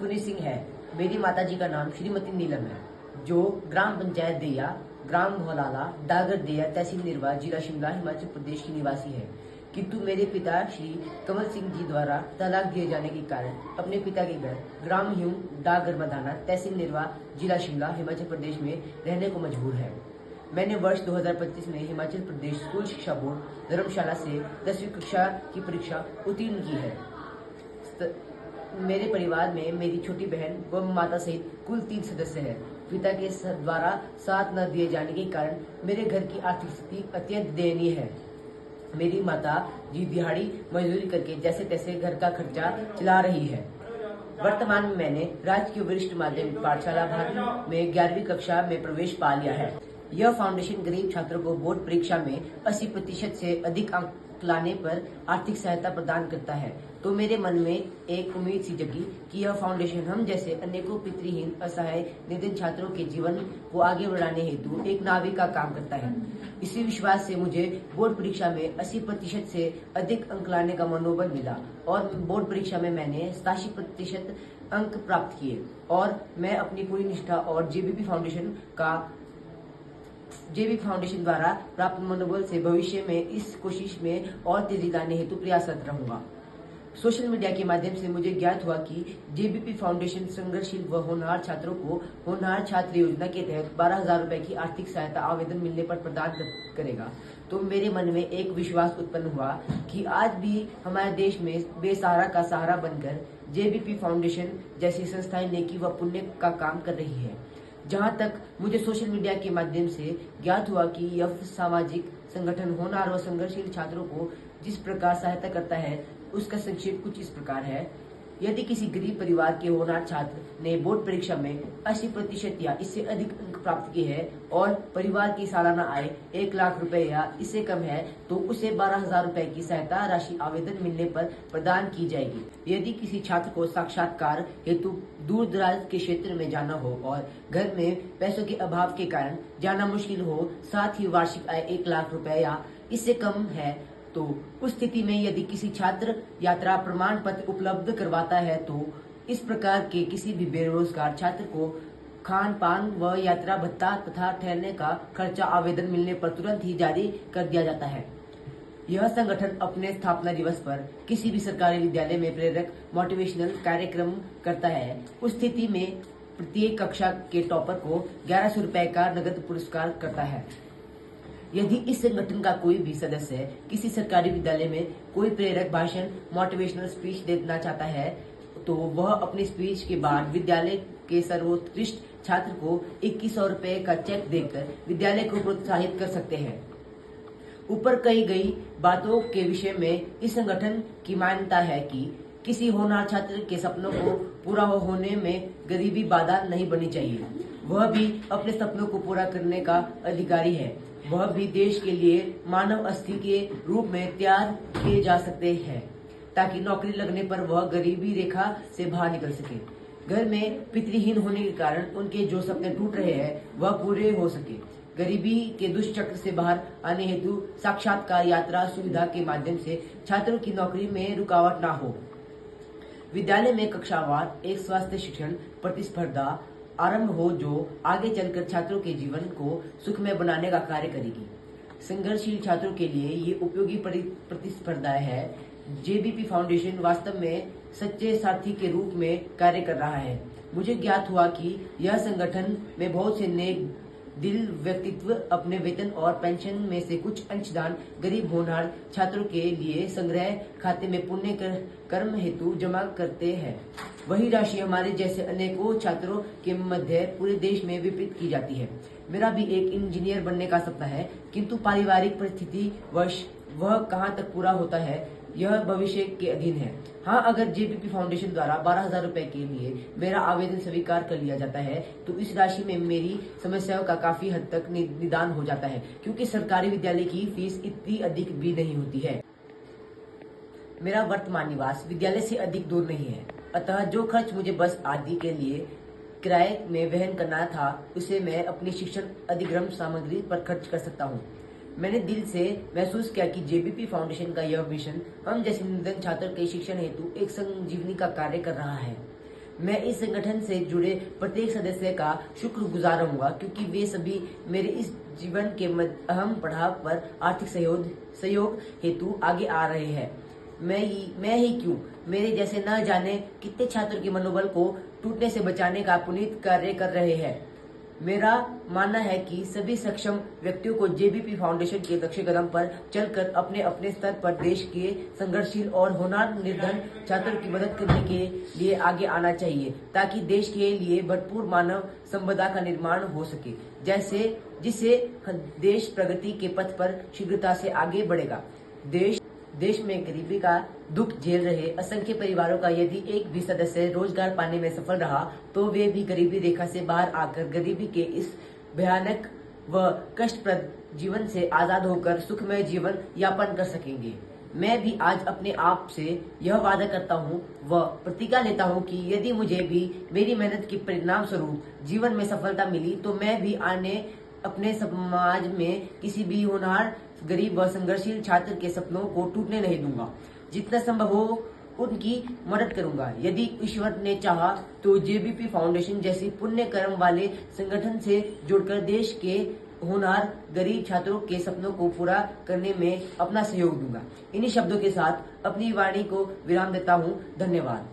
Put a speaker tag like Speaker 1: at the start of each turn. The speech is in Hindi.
Speaker 1: पुनीत सिंह है। मेरी माताजी का नाम श्रीमती नीलम है, जो ग्राम पंचायत देया, ग्राम भोलाला, डागर देया, तहसील निरवा, जिला शिमला, हिमाचल प्रदेश की निवासी है। किंतु मेरे पिता श्री कमल सिंह जी द्वारा तलाक दिए जाने के कारण अपने पिता के घर ग्राम ह्यूम, डागर मदाना, तहसील निरवा, जिला शिमला, हिमाचल प्रदेश में रहने को मजबूर है। मैंने वर्ष 2025 में हिमाचल प्रदेश स्कूल शिक्षा बोर्ड धर्मशाला से 10वीं कक्षा की परीक्षा उत्तीर्ण की है। मेरे परिवार में मेरी छोटी बहन व माता सहित कुल 3 सदस्य हैं। पिता के द्वारा साथ न दिए जाने के कारण मेरे घर की आर्थिक स्थिति अत्यंत दयनीय है। मेरी माता जी दिहाड़ी मजदूरी करके जैसे तैसे घर का खर्चा चला रही है। वर्तमान में मैंने राजकीय वरिष्ठ माध्यमिक पाठशाला भाग में 11वीं कक्षा में प्रवेश पा लिया है। यह फाउंडेशन गरीब छात्रों को बोर्ड परीक्षा में 80% से अधिक अंक लाने पर आर्थिक सहायता प्रदान करता है। तो मेरे मन में एक उम्मीद सी जगी कि यह फाउंडेशन हम जैसे अनेकों पितृहीन, असहाय, निर्धन छात्रों के जीवन को आगे बढ़ाने हेतु एक नाविक का काम करता है। इसी विश्वास से मुझे बोर्ड परीक्षा में 80% से अधिक अंक लाने का मनोबल मिला और बोर्ड परीक्षा में मैंने 87% अंक प्राप्त किए और मैं अपनी पूरी निष्ठा और जेबीपी फाउंडेशन द्वारा प्राप्त मनोबल से भविष्य में इस कोशिश में और तेजी लाने हेतु प्रयासरत रहूंगा। सोशल मीडिया के माध्यम से मुझे ज्ञात हुआ कि जेबीपी फाउंडेशन संघर्षशील व होनहार छात्रों को होनहार छात्र योजना के तहत 12,000 रुपए की आर्थिक सहायता आवेदन मिलने पर प्रदान करेगा। तो मेरे मन में एक विश्वास उत्पन्न हुआ कि आज भी हमारे देश में बेसहारा का सहारा बनकर जेबीपी फाउंडेशन जैसी संस्थाएं नेकी व पुण्य का काम कर रही है। जहां तक मुझे सोशल मीडिया के माध्यम से ज्ञात हुआ कि यह सामाजिक संगठन होनहार व संघर्षशील छात्रों को जिस प्रकार सहायता करता है, उसका संक्षेप कुछ इस प्रकार है। यदि किसी गरीब परिवार के होनहार छात्र ने बोर्ड परीक्षा में 80% या इससे अधिक अंक प्राप्त किए हैं और परिवार की सालाना आय 1 लाख रुपए या इससे कम है, तो उसे 12,000 रुपए की सहायता राशि आवेदन मिलने पर प्रदान की जाएगी। यदि किसी छात्र को साक्षात्कार हेतु दूर दराज के क्षेत्र में जाना हो और घर में पैसों के अभाव के कारण जाना मुश्किल हो, साथ ही वार्षिक आय 1 लाख रुपए या इससे कम है, तो उस स्थिति में यदि किसी छात्र यात्रा प्रमाण पत्र उपलब्ध करवाता है, तो इस प्रकार के किसी भी बेरोजगार छात्र को खान पान व यात्रा भत्ता तथा ठहरने का खर्चा आवेदन मिलने पर तुरंत ही जारी कर दिया जाता है। यह संगठन अपने स्थापना दिवस पर किसी भी सरकारी विद्यालय में प्रेरक मोटिवेशनल कार्यक्रम करता है। उस स्थिति में प्रत्येक कक्षा के टॉपर को 1100 रुपए का नगद पुरस्कार करता है। यदि इस संगठन का कोई भी सदस्य किसी सरकारी विद्यालय में कोई प्रेरक भाषण, मोटिवेशनल स्पीच देना चाहता है, तो वह अपनी स्पीच के बाद विद्यालय के सर्वोत्कृष्ट छात्र को 2100 रुपए का चेक देकर विद्यालय को प्रोत्साहित कर सकते हैं। ऊपर कही गई बातों के विषय में इस संगठन की मान्यता है कि किसी होनहार छात्र के सपनों को पूरा होने में गरीबी बाधा नहीं बननी चाहिए। वह भी अपने सपनों को पूरा करने का अधिकारी है। वह भी देश के लिए मानव अस्थि के रूप में तैयार किए जा सकते हैं, ताकि नौकरी लगने पर वह गरीबी रेखा से बाहर निकल सके। घर में पितृहीन होने के कारण उनके जो सपने टूट रहे हैं वह पूरे हो सके। गरीबी के दुष्चक्र से बाहर आने हेतु साक्षात्कार यात्रा सुविधा के माध्यम से छात्रों की नौकरी में रुकावट न हो। विद्यालय में कक्षावार एक स्वास्थ्य शिक्षण प्रतिस्पर्धा आरंभ हो, जो आगे चलकर छात्रों के जीवन को सुखमय बनाने का कार्य करेगी। संघर्षशील छात्रों के लिए ये उपयोगी प्रतिस्पर्धा है। जेबीपी फाउंडेशन वास्तव में सच्चे साथी के रूप में कार्य कर रहा है। मुझे ज्ञात हुआ कि यह संगठन में बहुत से नेक दिल व्यक्तित्व अपने वेतन और पेंशन में से कुछ अंशदान गरीब होनहार छात्रों के लिए संग्रह खाते में पुण्य कर्म हेतु जमा करते हैं। वही राशि हमारे जैसे अनेकों छात्रों के मध्य पूरे देश में वितरित की जाती है। मेरा भी एक इंजीनियर बनने का सपना है, किंतु पारिवारिक परिस्थिति वश वह कहाँ तक पूरा होता है, यह भविष्य के अधीन है। हाँ, अगर जेबीपी फाउंडेशन द्वारा 12,000 रुपए के लिए मेरा आवेदन स्वीकार कर लिया जाता है, तो इस राशि में मेरी समस्याओं का काफी हद तक निदान हो जाता है, क्योंकि सरकारी विद्यालय की फीस इतनी अधिक भी नहीं होती है। मेरा वर्तमान निवास विद्यालय से अधिक दूर नहीं है, अतः जो खर्च मुझे बस आदि के लिए किराए में वहन करना था, उसे मैं अपनी शिक्षण अधिगम सामग्री पर खर्च कर सकता हूँ। मैंने दिल से महसूस किया कि जेबीपी फाउंडेशन का यह मिशन हम जैसे निर्धन छात्र के शिक्षण हेतु एक संजीवनी का कार्य कर रहा है। मैं इस संगठन से जुड़े प्रत्येक सदस्य का शुक्रगुजार रहूंगा, क्योंकि वे सभी मेरे इस जीवन के अहम पड़ाव पर आर्थिक सहयोग हेतु आगे आ रहे हैं। मैं ही क्यों, मेरे जैसे न जाने कितने छात्रों के मनोबल को टूटने से बचाने का पुनीत कार्य कर रहे हैं। मेरा मानना है कि सभी सक्षम व्यक्तियों को जेबीपी फाउंडेशन के नक्शे कदम पर चलकर अपने अपने स्तर पर देश के संघर्षशील और होनहार निर्धन छात्रों की मदद करने के लिए आगे आना चाहिए, ताकि देश के लिए भरपूर मानव संपदा का निर्माण हो सके, जिससे देश प्रगति के पथ पर शीघ्रता से आगे बढ़ेगा। देश में गरीबी का दुख झेल रहे असंख्य परिवारों का यदि एक भी सदस्य रोजगार पाने में सफल रहा, तो वे भी गरीबी रेखा से बाहर आकर गरीबी के इस भयानक व कष्टप्रद जीवन से आजाद होकर सुखमय जीवन यापन कर सकेंगे। मैं भी आज अपने आप से यह वादा करता हूँ व प्रतिज्ञा लेता हूँ कि यदि मुझे भी मेरी मेहनत के परिणाम स्वरूप जीवन में सफलता मिली, तो मैं भी अपने समाज में किसी भी होनहार गरीब व संघर्षशील छात्र के सपनों को टूटने नहीं दूंगा। जितना संभव हो उनकी मदद करूंगा। यदि ईश्वर ने चाहा तो जेबीपी फाउंडेशन जैसी पुण्य कर्म वाले संगठन से जुड़कर देश के होनहार गरीब छात्रों के सपनों को पूरा करने में अपना सहयोग दूंगा। इन्हीं शब्दों के साथ अपनी वाणी को विराम देता हूँ। धन्यवाद।